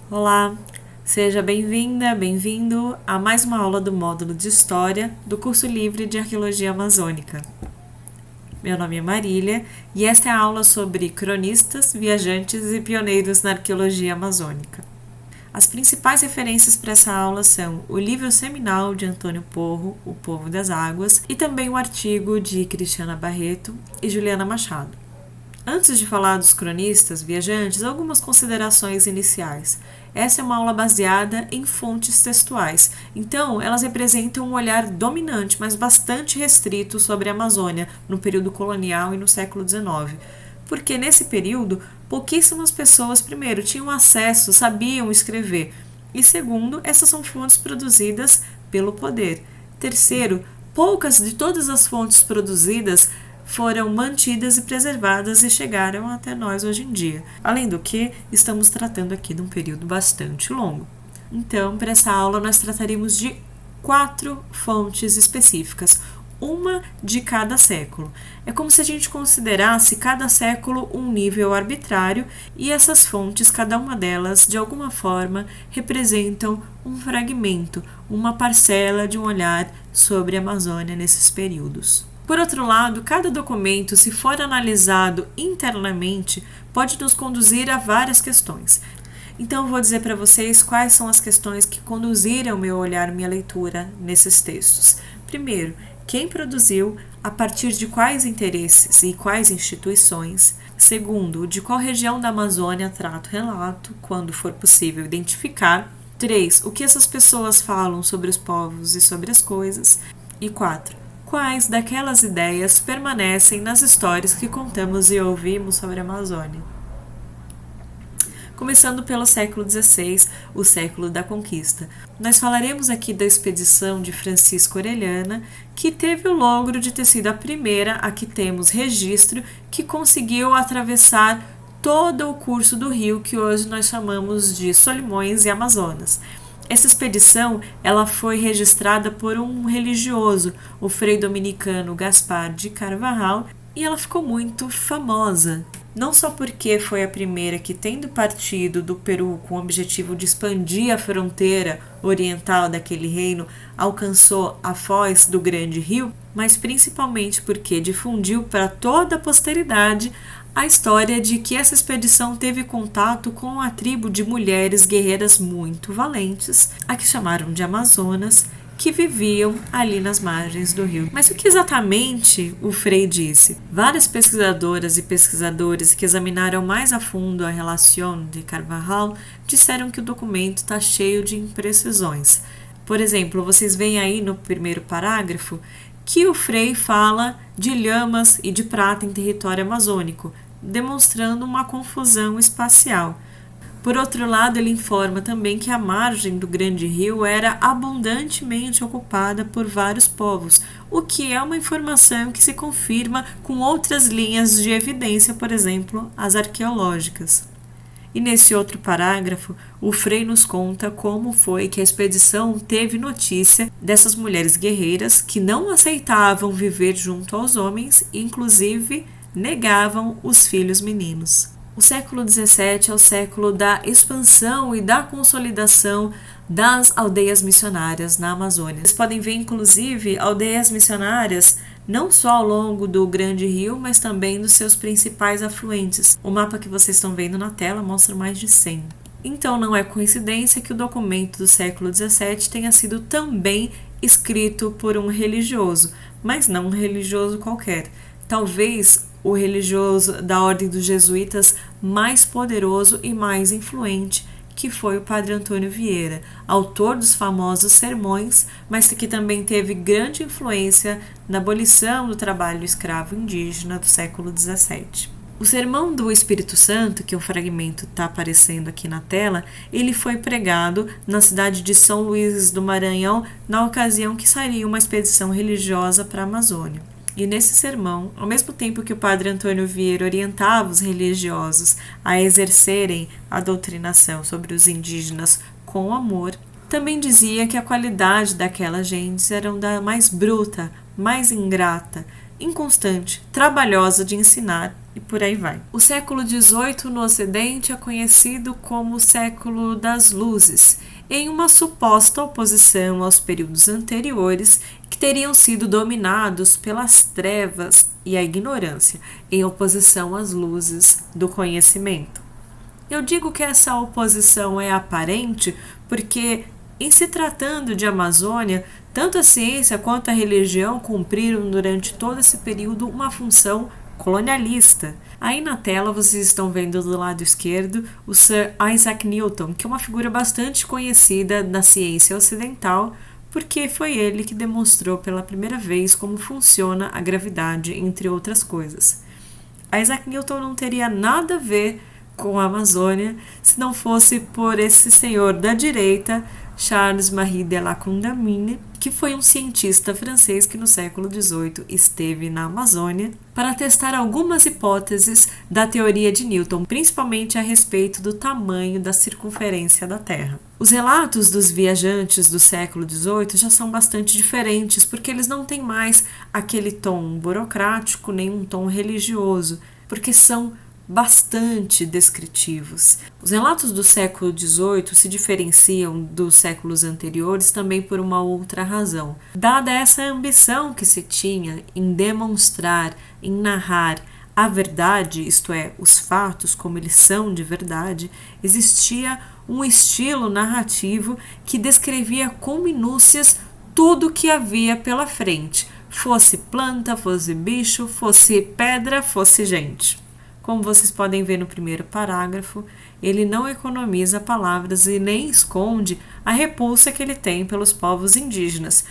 Olá, seja bem-vinda, bem-vindo a mais uma aula do módulo de História do curso livre de Arqueologia Amazônica. Meu nome é Marília e esta é a aula sobre cronistas, viajantes e pioneiros na arqueologia amazônica. As principais referências para essa aula são o livro seminal de Antônio Porro, O Povo das Águas, e também o artigo de Cristiana Barreto e Juliana Machado. Antes de falar dos cronistas, viajantes, algumas considerações iniciais. Essa é uma aula baseada em fontes textuais, então elas representam um olhar dominante, mas bastante restrito sobre a Amazônia no período colonial e no século XIX. Porque nesse período, pouquíssimas pessoas, primeiro, tinham acesso, sabiam escrever, e segundo, essas são fontes produzidas pelo poder. Terceiro, poucas de todas as fontes produzidas foram mantidas e preservadas e chegaram até nós hoje em dia. Além do que, estamos tratando aqui de um período bastante longo. Então, para essa aula, nós trataremos de 4 fontes específicas, uma de cada século. É como se a gente considerasse cada século um nível arbitrário e essas fontes, cada uma delas, de alguma forma, representam um fragmento, uma parcela de um olhar sobre a Amazônia nesses períodos. Por outro lado, cada documento, se for analisado internamente, pode nos conduzir a várias questões. Então, vou dizer para vocês quais são as questões que conduziram meu olhar, minha leitura nesses textos. Primeiro, quem produziu, a partir de quais interesses e quais instituições. Segundo, de qual região da Amazônia trata o relato, quando for possível identificar. 3. O que essas pessoas falam sobre os povos e sobre as coisas. E 4. Quais daquelas ideias permanecem nas histórias que contamos e ouvimos sobre a Amazônia. Começando pelo século XVI, o século da conquista. Nós falaremos aqui da expedição de Francisco Orellana, que teve o logro de ter sido a primeira a que temos registro que conseguiu atravessar todo o curso do rio que hoje nós chamamos de Solimões e Amazonas. Essa expedição ela foi registrada por um religioso, o frei dominicano Gaspar de Carvajal, e ela ficou muito famosa. Não só porque foi a primeira que, tendo partido do Peru com o objetivo de expandir a fronteira oriental daquele reino, alcançou a foz do Grande Rio, mas principalmente porque difundiu para toda a posteridade a história de que essa expedição teve contato com a tribo de mulheres guerreiras muito valentes, a que chamaram de Amazonas, que viviam ali nas margens do rio. Mas o que exatamente o Frei disse? Várias pesquisadoras e pesquisadores que examinaram mais a fundo a Relação de Carvajal disseram que o documento está cheio de imprecisões. Por exemplo, vocês veem aí no primeiro parágrafo que o Frei fala de lhamas e de prata em território amazônico, demonstrando uma confusão espacial. Por outro lado, ele informa também que a margem do Grande Rio era abundantemente ocupada por vários povos, o que é uma informação que se confirma com outras linhas de evidência, por exemplo, as arqueológicas. E nesse outro parágrafo, o Frei nos conta como foi que a expedição teve notícia dessas mulheres guerreiras que não aceitavam viver junto aos homens e, inclusive, negavam os filhos meninos. O século XVII é o século da expansão e da consolidação das aldeias missionárias na Amazônia. Vocês podem ver, inclusive, aldeias missionárias não só ao longo do Grande Rio, mas também dos seus principais afluentes. O mapa que vocês estão vendo na tela mostra mais de 100. Então, não é coincidência que o documento do século XVII tenha sido também escrito por um religioso, mas não um religioso qualquer. Talvez o religioso da ordem dos jesuítas mais poderoso e mais influente, que foi o Padre Antônio Vieira, autor dos famosos sermões, mas que também teve grande influência na abolição do trabalho escravo indígena do século XVII. O Sermão do Espírito Santo, que o fragmento está aparecendo aqui na tela, ele foi pregado na cidade de São Luís do Maranhão na ocasião que sairia uma expedição religiosa para a Amazônia. E nesse sermão, ao mesmo tempo que o padre Antônio Vieira orientava os religiosos a exercerem a doutrinação sobre os indígenas com amor, também dizia que a qualidade daquelas gentes era da mais bruta, mais ingrata, inconstante, trabalhosa de ensinar e por aí vai. O século XVIII no Ocidente é conhecido como o século das luzes, em uma suposta oposição aos períodos anteriores que teriam sido dominados pelas trevas e a ignorância, em oposição às luzes do conhecimento. Eu digo que essa oposição é aparente porque, em se tratando de Amazônia, tanto a ciência quanto a religião cumpriram durante todo esse período uma função colonialista. Aí na tela vocês estão vendo do lado esquerdo o Sir Isaac Newton, que é uma figura bastante conhecida na ciência ocidental, porque foi ele que demonstrou pela primeira vez como funciona a gravidade, entre outras coisas. Isaac Newton não teria nada a ver com a Amazônia se não fosse por esse senhor da direita, Charles-Marie de la Condamine, que foi um cientista francês que no século XVIII esteve na Amazônia para testar algumas hipóteses da teoria de Newton, principalmente a respeito do tamanho da circunferência da Terra. Os relatos dos viajantes do século XVIII já são bastante diferentes, porque eles não têm mais aquele tom burocrático nem um tom religioso, porque são bastante descritivos. Os relatos do século XVIII se diferenciam dos séculos anteriores também por uma outra razão. Dada essa ambição que se tinha em demonstrar, em narrar a verdade, isto é, os fatos como eles são de verdade, existia um estilo narrativo que descrevia com minúcias tudo o que havia pela frente, fosse planta, fosse bicho, fosse pedra, fosse gente. Como vocês podem ver no primeiro parágrafo, ele não economiza palavras e nem esconde a repulsa que ele tem pelos povos indígenas,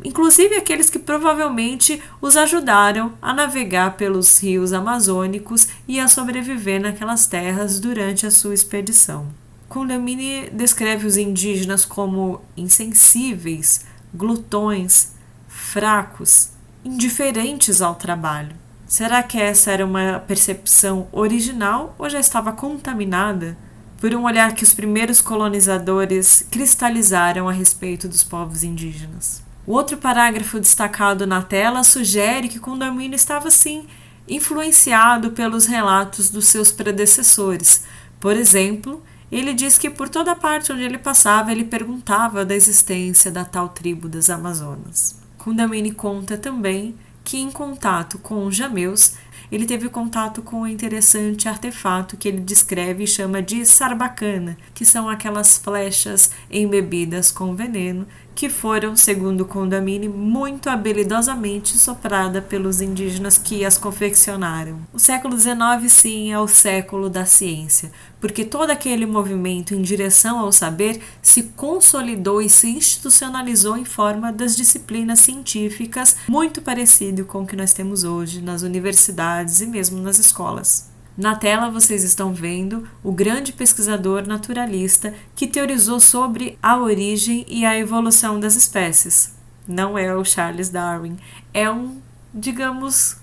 inclusive aqueles que provavelmente os ajudaram a navegar pelos rios amazônicos e a sobreviver naquelas terras durante a sua expedição. Condamine descreve os indígenas como insensíveis, glutões, fracos, indiferentes ao trabalho. Será que essa era uma percepção original ou já estava contaminada por um olhar que os primeiros colonizadores cristalizaram a respeito dos povos indígenas? O outro parágrafo destacado na tela sugere que Condamine estava, sim, influenciado pelos relatos dos seus predecessores. Por exemplo, ele diz que por toda parte onde ele passava, ele perguntava da existência da tal tribo das Amazonas. Condamine conta também que em contato com os jameus, ele teve contato com um interessante artefato que ele descreve e chama de sarbacana, que são aquelas flechas embebidas com veneno que foram, segundo Condamine, muito habilidosamente soprada pelos indígenas que as confeccionaram. O século XIX, sim, é o século da ciência, porque todo aquele movimento em direção ao saber se consolidou e se institucionalizou em forma das disciplinas científicas, muito parecido com o que nós temos hoje nas universidades e mesmo nas escolas. Na tela vocês estão vendo o grande pesquisador naturalista que teorizou sobre a origem e a evolução das espécies. Não é o Charles Darwin, é um, digamos,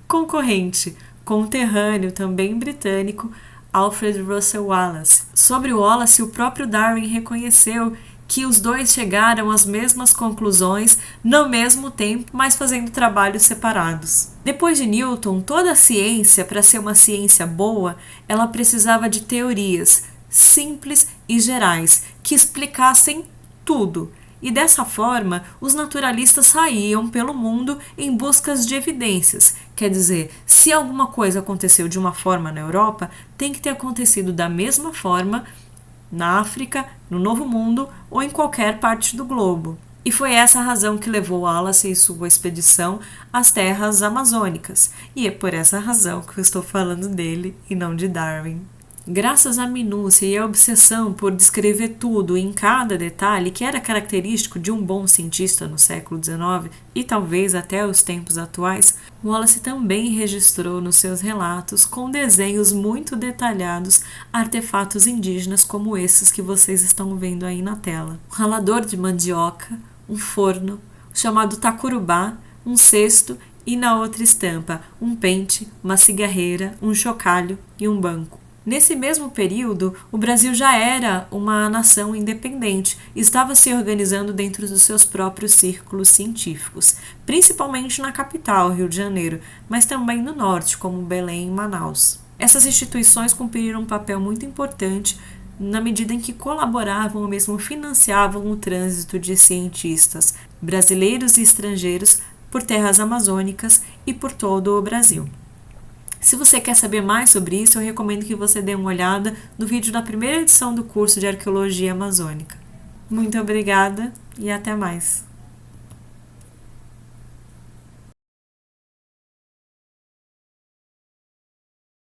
concorrente, conterrâneo, também britânico, Alfred Russel Wallace. Sobre o Wallace, o próprio Darwin reconheceu que os dois chegaram às mesmas conclusões no mesmo tempo, mas fazendo trabalhos separados. Depois de Newton, toda a ciência, para ser uma ciência boa, ela precisava de teorias simples e gerais, que explicassem tudo. E dessa forma, os naturalistas saíam pelo mundo em busca de evidências. Quer dizer, se alguma coisa aconteceu de uma forma na Europa, tem que ter acontecido da mesma forma na África, no Novo Mundo ou em qualquer parte do globo. E foi essa a razão que levou Wallace e sua expedição às terras amazônicas. E é por essa razão que eu estou falando dele e não de Darwin. Graças à minúcia e à obsessão por descrever tudo em cada detalhe, que era característico de um bom cientista no século XIX e talvez até os tempos atuais, Wallace também registrou nos seus relatos, com desenhos muito detalhados, artefatos indígenas como esses que vocês estão vendo aí na tela. Um ralador de mandioca, um forno, chamado tacurubá, um cesto e na outra estampa um pente, uma cigarreira, um chocalho e um banco. Nesse mesmo período, o Brasil já era uma nação independente e estava se organizando dentro dos seus próprios círculos científicos, principalmente na capital, Rio de Janeiro, mas também no norte, como Belém e Manaus. Essas instituições cumpriram um papel muito importante na medida em que colaboravam ou mesmo financiavam o trânsito de cientistas brasileiros e estrangeiros por terras amazônicas e por todo o Brasil. Se você quer saber mais sobre isso, eu recomendo que você dê uma olhada no vídeo da primeira edição do curso de Arqueologia Amazônica. Muito obrigada e até mais!